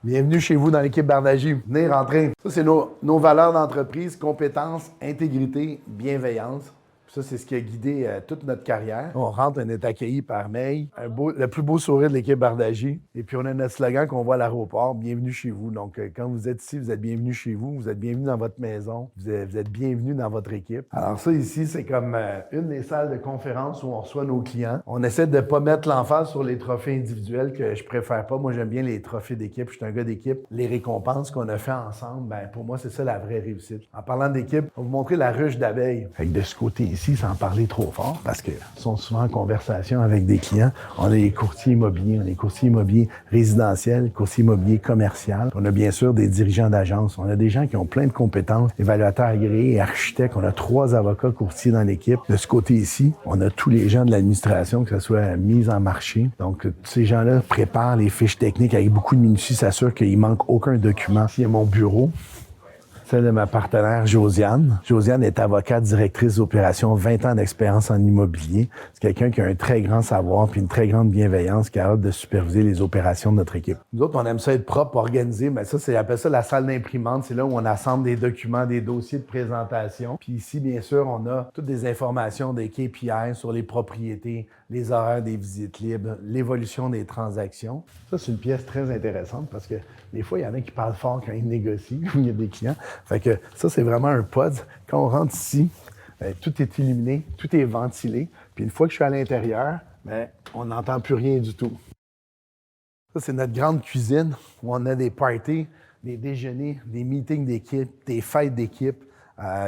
Bienvenue chez vous dans l'équipe Bardagie. Venez rentrer. Ça, c'est nos valeurs d'entreprise, compétence, intégrité, bienveillance. Ça, c'est ce qui a guidé toute notre carrière. On rentre, on est accueilli par May, le plus beau sourire de l'équipe Bardagie. Et puis, on a notre slogan qu'on voit à l'aéroport, bienvenue chez vous. Donc, quand vous êtes ici, vous êtes bienvenue chez vous, vous êtes bienvenue dans votre maison, vous êtes bienvenue dans votre équipe. Alors ça, ici, c'est comme une des salles de conférence où on reçoit nos clients. On essaie de ne pas mettre l'emphase sur les trophées individuels que je préfère pas. Moi, j'aime bien les trophées d'équipe. Je suis un gars d'équipe. Les récompenses qu'on a fait ensemble, ben pour moi, c'est ça la vraie réussite. En parlant d'équipe, on va vous montrer la ruche d'abeilles. Fait que de ce côté ici, sans parler trop fort, parce qu'ils sont souvent en conversation avec des clients. On a les courtiers immobiliers, on a les courtiers immobiliers résidentiels, courtiers immobiliers commerciaux. On a bien sûr des dirigeants d'agence. On a des gens qui ont plein de compétences, évaluateurs agréés, architectes. On a 3 avocats courtiers dans l'équipe. De ce côté ici, on a tous les gens de l'administration, que ce soit mise en marché. Donc, ces gens-là préparent les fiches techniques avec beaucoup de minutie, s'assurent qu'il manque aucun document. Ici, il y a mon bureau. Celle de ma partenaire Josiane. Josiane est avocate, directrice d'opération, 20 ans d'expérience en immobilier. C'est quelqu'un qui a un très grand savoir puis une très grande bienveillance, qui a hâte de superviser les opérations de notre équipe. Nous autres, on aime ça être propre, organisé, mais ça, on appelle ça la salle d'imprimante. C'est là où on assemble des documents, des dossiers de présentation. Puis ici, bien sûr, on a toutes des informations des KPI sur les propriétés, les horaires des visites libres, l'évolution des transactions. Ça, c'est une pièce très intéressante parce que des fois, il y en a qui parlent fort quand ils négocient, ou il y a des clients. Fait que ça, c'est vraiment un pod. Quand on rentre ici, tout est illuminé, tout est ventilé. Puis une fois que je suis à l'intérieur, on n'entend plus rien du tout. Ça, c'est notre grande cuisine où on a des parties, des déjeuners, des meetings d'équipe, des fêtes d'équipe,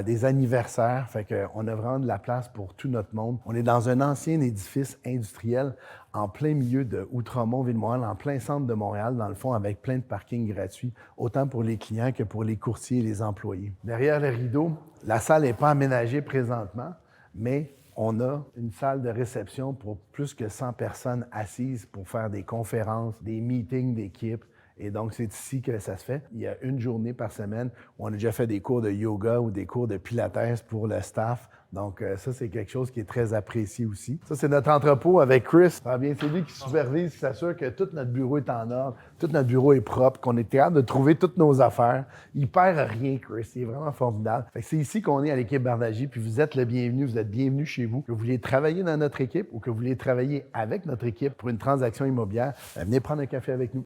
des anniversaires. Fait qu'on a vraiment de la place pour tout notre monde. On est dans un ancien édifice industriel en plein milieu de Outremont, Ville-Montréal, en plein centre de Montréal, dans le fond, avec plein de parkings gratuits, autant pour les clients que pour les courtiers et les employés. Derrière le rideau, la salle n'est pas aménagée présentement, mais on a une salle de réception pour plus que 100 personnes assises pour faire des conférences, des meetings d'équipe. Et donc, c'est ici que ça se fait. Il y a une journée par semaine où on a déjà fait des cours de yoga ou des cours de pilates pour le staff. Donc, ça, c'est quelque chose qui est très apprécié aussi. Ça, c'est notre entrepôt avec Chris. Ah bien, c'est lui qui supervise, qui s'assure que tout notre bureau est en ordre, tout notre bureau est propre, qu'on est capable de trouver toutes nos affaires. Il perd rien, Chris. Il est vraiment formidable. Fait que c'est ici qu'on est à l'équipe Bardagie, puis vous êtes le bienvenu, vous êtes bienvenue chez vous. Que vous voulez travailler dans notre équipe ou que vous voulez travailler avec notre équipe pour une transaction immobilière, venez prendre un café avec nous.